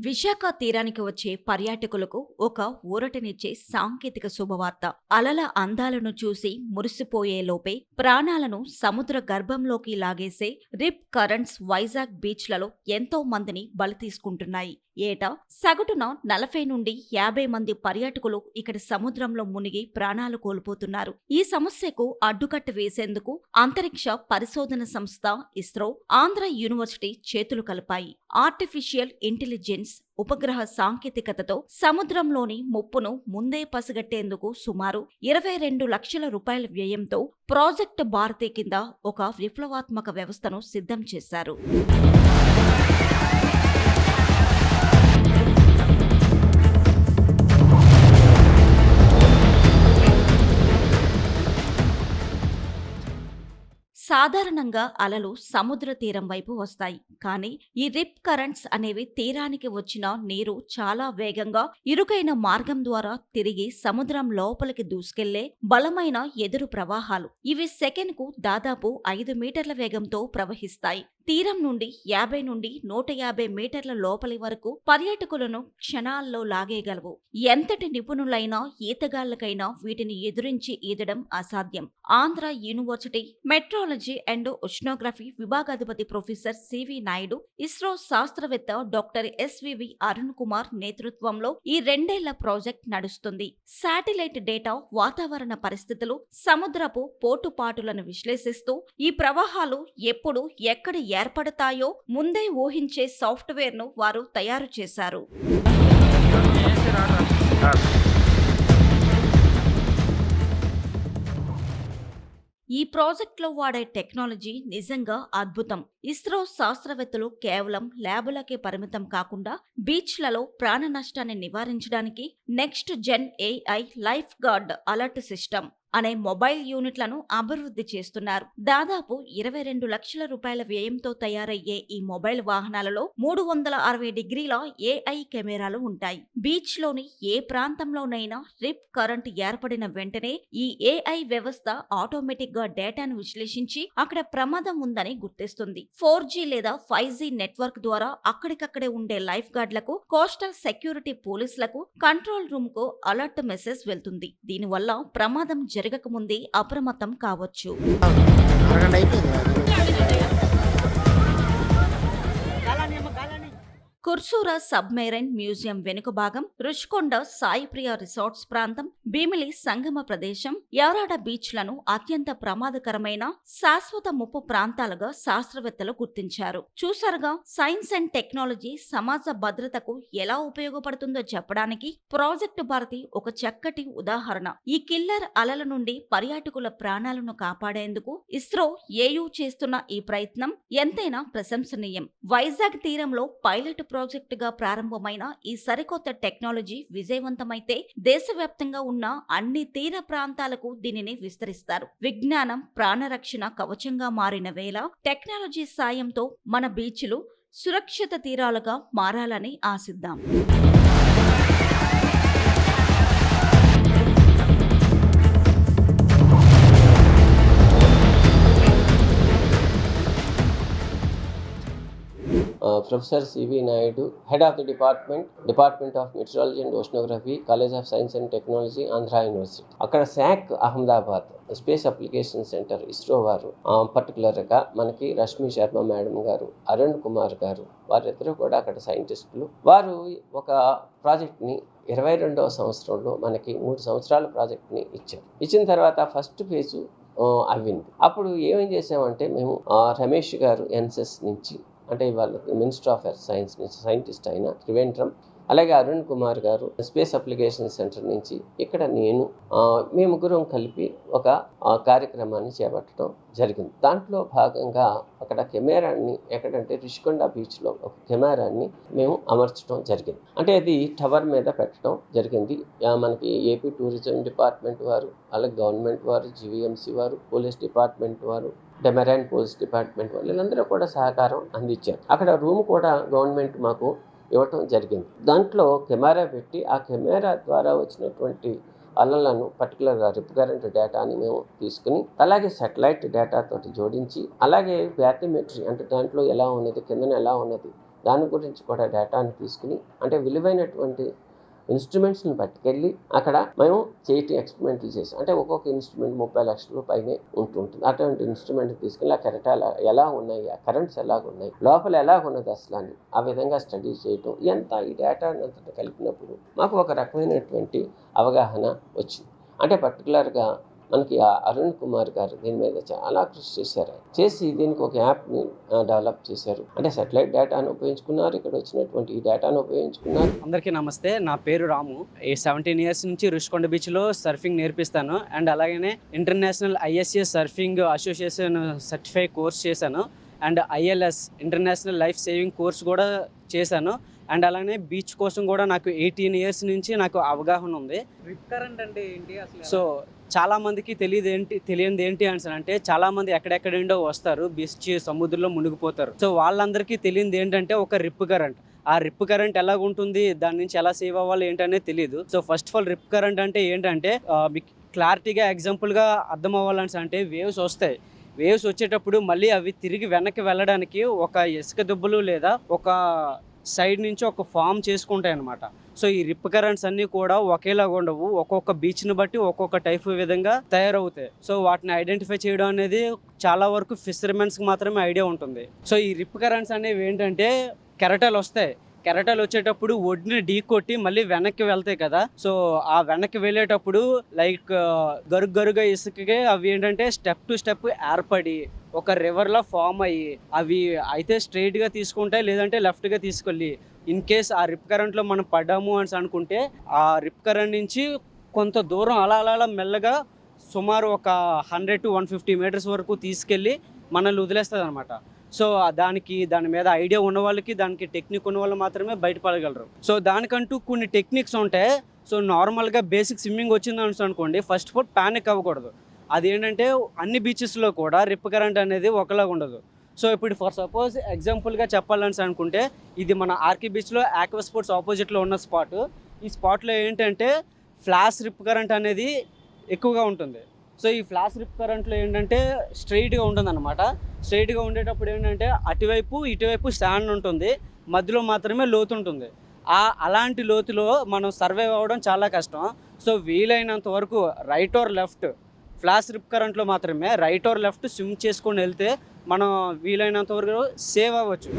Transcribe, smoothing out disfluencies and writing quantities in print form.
విశాఖ తీరానికి వచ్చే పర్యాటకులకు ఒక ఊరటనిచ్చే సాంకేతిక శుభవార్త. అలల అందాలను చూసి మురిసిపోయేలోపే ప్రాణాలను సముద్ర గర్భంలోకి లాగేసే రిప్ కరెంట్స్ వైజాగ్ బీచ్లలో ఎంతో మందిని బలి తీసుకుంటున్నాయి. ఏటా సగటున 40 నుండి 50 మంది పర్యాటకులు ఇక్కడ సముద్రంలో మునిగి ప్రాణాలు కోల్పోతున్నారు. ఈ సమస్యకు అడ్డుకట్ట వేసేందుకు అంతరిక్ష పరిశోధన సంస్థ ఇస్రో, ఆంధ్ర యూనివర్సిటీ చేతులు కలిపాయి. ఆర్టిఫిషియల్ ఇంటెలిజెన్స్ ఉపగ్రహ సాంకేతికతతో సముద్రంలోని ముప్పును ముందే పసిగట్టేందుకు సుమారు 22 లక్షల రూపాయల వ్యయంతో ప్రాజెక్ట్ భారతి కింద ఒక విప్లవాత్మక వ్యవస్థను సిద్ధం చేశారు. సాధారణంగా అలలు సముద్ర తీరం వైపు వస్తాయి. కానీ ఈ రిప్ కరెంట్స్ అనేవి తీరానికి వచ్చిన నీరు చాలా వేగంగా ఇరుకైన మార్గం ద్వారా తిరిగి సముద్రం లోపలికి దూసుకెళ్లే బలమైన ఎదురు ప్రవాహాలు. ఇవి సెకనుకు దాదాపు 5 మీటర్ల వేగంతో ప్రవహిస్తాయి. తీరం నుండి 50 నుండి 150 మీటర్ల లోపలి వరకు పర్యాటకులను క్షణాల్లో లాగేయగలవు. ఎంతటి నిపుణులైనా ఈతగాళ్లకైనా వీటిని ఎదురించి ఈదడం అసాధ్యం. Andhra university meteorology and oceanography విభాగాధిపతి ప్రొఫెసర్ సివి నాయుడు, ఇస్రో శాస్త్రవేత్త డాక్టర్ ఎస్వివి అరుణ్ కుమార్ నేతృత్వంలో ఈ 2 ఏళ్ల ప్రాజెక్ట్ నడుస్తుంది. శాటిలైట్ డేటా, వాతావరణ పరిస్థితులు, సముద్రపు పోటుపాటులను విశ్లేషిస్తూ ఈ ప్రవాహాలు ఎప్పుడు ఎక్కడ ఏర్పడతాయో ముందే ఊహించే సాఫ్ట్వేర్ ను వారు తయారు చేశారు. ఈ ప్రాజెక్టులో వాడే టెక్నాలజీ నిజంగా అద్భుతం. ఇస్రో శాస్త్రవేత్తలు కేవలం ల్యాబులకే పరిమితం కాకుండా బీచ్లలో ప్రాణ నష్టాన్ని నివారించడానికి next gen AI lifeguard alert system అనే మొబైల్ యూనిట్లను అభివృద్ధి చేస్తున్నారు. దాదాపు 22 లక్షల రూపాయల వ్యయంతో తయారయ్యే ఈ మొబైల్ వాహనాలలో 360 డిగ్రీల ఏఐ కెమెరాలు ఉంటాయి. బీచ్ లోని ఏ ప్రాంతంలోనైనా రిప్ కరెంట్ ఏర్పడిన వెంటనే ఈ ఏఐ వ్యవస్థ ఆటోమేటిక్ గా డేటాను విశ్లేషించి అక్కడ ప్రమాదం ఉందని గుర్తిస్తుంది. 4G లేదా 5G నెట్వర్క్ ద్వారా అక్కడికక్కడే ఉండే లైఫ్ గార్డ్లకు, కోస్టల్ సెక్యూరిటీ పోలీసులకు కంట్రోల్ రూమ్ కు అలర్ట్ మెసేజ్ వెళ్తుంది. దీనివల్ల ప్రమాదం జరగకముందే అప్రమత్తం కావచ్చు. కుర్సూరా సబ్మెరైన్ మ్యూజియం వెనుక భాగం, రుషికొండ సాయిప్రియ రిసార్ట్స్ ప్రాంతం, భీమిలి సంగమ ప్రదేశం, యవరాడ బీచ్లను అత్యంత ప్రమాదకరమైన శాశ్వత ముప్పు ప్రాంతాలుగా శాస్త్రవేత్తలు గుర్తించారు. చూసారుగా, సైన్స్ అండ్ టెక్నాలజీ సమాజ భద్రతకు ఎలా ఉపయోగపడుతుందో చెప్పడానికి ప్రాజెక్టు భారతి ఒక చక్కటి ఉదాహరణ. ఈ కిల్లర్ అలల నుండి పర్యాటకుల ప్రాణాలను కాపాడేందుకు ఇస్రో ఏయూ చేస్తున్న ఈ ప్రయత్నం ఎంతైనా ప్రశంసనీయం. వైజాగ్ తీరంలో పైలట్ ప్రాజెక్టుగా ప్రారంభమైన ఈ సరికొత్త టెక్నాలజీ విజయవంతమైతే దేశవ్యాప్తంగా ఉన్న అన్ని తీర ప్రాంతాలకు దీనిని విస్తరిస్తారు. విజ్ఞానం ప్రాణరక్షణ కవచంగా మారిన వేళ టెక్నాలజీ సాయంతో మన బీచ్లు సురక్షిత తీరాలుగా మారాలని ఆశిద్దాం. Professor C.V. Naidu, Head of the Department of Meteorology and Oceanography, College of Science and Technology, Andhra University. అక్కడ sack Ahmedabad space application centre ISRO వారు పర్టికులర్గా మనకి రష్మి శర్మ మేడం గారు, అరుణ్ కుమార్ గారు, వారిద్దరూ కూడా అక్కడ సైంటిస్టులు. వారు ఒక ప్రాజెక్ట్ని 22వ సంవత్సరంలో మనకి 3 సంవత్సరాల ప్రాజెక్ట్ని ఇచ్చారు. ఇచ్చిన తర్వాత ఫస్ట్ ఫేజు అవ్వింది. అప్పుడు ఏమేం చేసామంటే మేము రమేష్ గారు ఎన్సెస్ నుంచి, అంటే వాళ్ళు మినిస్టర్ ఆఫ్ ఎర్త్ సైన్స్ నుంచి సైంటిస్ట్ అయిన త్రివేంద్రం, అలాగే అరుణ్ కుమార్ గారు స్పేస్ అప్లికేషన్ సెంటర్ నుంచి, ఇక్కడ మేము ముగ్గురం కలిపి ఒక కార్యక్రమాన్ని చేపట్టడం జరిగింది. దాంట్లో భాగంగా అక్కడ కెమెరాని, ఎక్కడంటే రిషికొండ బీచ్లో ఒక కెమెరాని మేము అమర్చడం జరిగింది. అంటే అది టవర్ మీద పెట్టడం జరిగింది. మనకి ఏపీ టూరిజం డిపార్ట్మెంట్ వారు, అలాగే గవర్నమెంట్ వారు, జీవీఎంసీ వారు, పోలీస్ డిపార్ట్మెంట్ వారు, మెరైన్ పోలీస్ డిపార్ట్మెంట్ వాళ్ళు, వీళ్ళందరూ కూడా సహకారం అందించారు. అక్కడ రూమ్ కూడా గవర్నమెంట్ మాకు ఇవ్వటం జరిగింది. దాంట్లో కెమెరా పెట్టి ఆ కెమెరా ద్వారా వచ్చినటువంటి అలలను, పర్టికులర్గా రిప్ కరెంట్ డేటాని మేము తీసుకుని, అలాగే సాటిలైట్ డేటా తోటి జోడించి, అలాగే బ్యాథమెట్రీ అంటే దాంట్లో ఎలా ఉన్నది, కిందన ఎలా ఉన్నది దాని గురించి కూడా డేటాను తీసుకుని అంటే విలువైనటువంటి ఇన్స్ట్రుమెంట్స్ని పట్టుకెళ్ళి అక్కడ మేము చేయటం ఎక్స్పెరిమెంట్లు చేసాం. అంటే ఒక్కొక్క ఇన్స్ట్రుమెంట్ 30 లక్షల పైనే ఉంటుంటుంది. అటువంటి ఇన్స్ట్రుమెంట్ తీసుకెళ్ళి ఆ కెరటాలు ఎలా ఉన్నాయి, ఆ కరెంట్స్ ఎలాగ ఉన్నాయి, లోపల ఎలాగ ఉన్నది అసలు అని ఆ విధంగా స్టడీ చేయటం, ఎంత ఈ డేటాని అంతా కలిపినప్పుడు మాకు ఒక రకమైనటువంటి అవగాహన వచ్చింది. అంటే పర్టికులర్గా మనకి ఆ అరుణ్ కుమార్ గారు దీని మీద చాలా కృషి చేశారు. చేసి దీనికి ఒక యాప్ని డెవలప్ చేశారు. అంటే సాటిలైట్ డేటాను ఉపయోగించుకున్నారు, ఇక్కడ వచ్చినటువంటి ఈ డేటాను ఉపయోగించుకున్నారు. అందరికీ నమస్తే, నా పేరు రాము. 17 ఇయర్స్ నుంచి రుషికొండ బీచ్లో సర్ఫింగ్ నేర్పిస్తాను. అండ్ అలాగనే international ISA surfing association certify course చేశాను. And ILS international life saving course కూడా చేశాను. అండ్ అలానే బీచ్ కోసం కూడా నాకు 18 ఇయర్స్ నుంచి నాకు అవగాహన ఉంది. రిప్ కరెంట్ అంటే ఏంటి అసలు? సో చాలా మందికి తెలియనిది ఏంటి అంటే చాలా మంది ఎక్కడెక్కడో వస్తారు, బీచ్ సముద్రంలో మునిగిపోతారు. సో వాళ్ళందరికీ తెలియనిది ఏంటంటే ఒక రిప్ కరెంట్. ఆ రిప్ కరెంట్ ఎలాగ ఉంటుంది, దాని నుంచి ఎలా సేవ్ అవ్వాలి ఏంటనేది తెలియదు. So first of all rip current అంటే ఏంటంటే మీకు క్లారిటీగా ఎగ్జాంపుల్గా అర్థం అవ్వాలని అంటే వేవ్స్ వస్తాయి. వేవ్స్ వచ్చేటప్పుడు మళ్ళీ అవి తిరిగి వెనక్కి వెళ్ళడానికి ఒక ఇసుక దుబ్బలు లేదా ఒక సైడ్ నుంచి ఒక ఫామ్ చేసుకుంటాయి అన్నమాట. సో ఈ రిప్ కరెంట్స్ అన్నీ కూడా ఒకేలాగా ఉండవు, ఒక్కొక్క బీచ్ని బట్టి ఒక్కొక్క టైప్ విధంగా తయారవుతాయి. సో వాటిని ఐడెంటిఫై చేయడం అనేది చాలా వరకు ఫిషర్మెన్స్కి మాత్రమే ఐడియా ఉంటుంది. సో ఈ రిప్ కరెంట్స్ అనేవి ఏంటంటే కెరటాలు వస్తాయి. కెరటాలు వచ్చేటప్పుడు ఒడ్డుని ఢీ కొట్టి మళ్ళీ వెనక్కి వెళ్తాయి కదా. సో ఆ వెనక్కి వెళ్ళేటప్పుడు లైక్ గరుగ్గా ఇసుకగా అవి ఏంటంటే స్టెప్ టు స్టెప్ ఏర్పడి ఒక రివర్లా ఫామ్ అయ్యి అవి అయితే స్ట్రైట్గా తీసుకుంటాయి, లేదంటే లెఫ్ట్గా తీసుకెళ్ళి ఇన్ కేస్ ఆ రిప్ కరెంట్లో మనం పడ్డాము అని అనుకుంటే ఆ రిప్ కరెంట్ నుంచి కొంత దూరం అలా మెల్లగా సుమారు ఒక 100 to 150 మీటర్స్ వరకు తీసుకెళ్ళి మనల్ని వదిలేస్తుంది అనమాట. సో దాని మీద ఐడియా ఉన్న వాళ్ళకి, దానికి టెక్నిక్ ఉన్న వాళ్ళు మాత్రమే బయటపడగలరు. సో దానికంటూ కొన్ని టెక్నిక్స్ ఉంటాయి. సో నార్మల్గా బేసిక్ స్విమ్మింగ్ వచ్చిందని అనుకోండి, ఫస్ట్ ఆఫ్ ఆల్ ప్యానిక్ అవ్వకూడదు. అదేంటంటే అన్ని బీచెస్లో కూడా రిప్ కరెంట్ అనేది ఒకలాగా ఉండదు. సో ఇప్పుడు ఫర్ సపోజ్ ఎగ్జాంపుల్గా చెప్పాలని అనుకుంటే ఇది మన ఆర్కే బీచ్లో ఆక్వా స్పోర్ట్స్ ఆపోజిట్లో ఉన్న స్పాట్. ఈ స్పాట్లో ఏంటంటే ఫ్లాష్ రిప్ కరెంట్ అనేది ఎక్కువగా ఉంటుంది. సో ఈ ఫ్లాష్ రిప్ కరెంట్లో ఏంటంటే స్ట్రైట్గా ఉంటుంది అనమాట. స్ట్రైట్గా ఉండేటప్పుడు ఏంటంటే అటువైపు ఇటువైపు శాండ్ ఉంటుంది, మధ్యలో మాత్రమే లోతు ఉంటుంది. అలాంటి లోతులో మనం సర్వైవ్ అవ్వడం చాలా కష్టం. సో వీలైనంత వరకు రైట్ ఆర్ లెఫ్ట్ ఫ్లాష్ రిప్ కరెంట్లో మాత్రమే రైట్ ఆర్ లెఫ్ట్ స్విమ్ చేసుకొని వెళ్తే మనం వీలైనంత వరకు సేవ్ అవ్వచ్చు.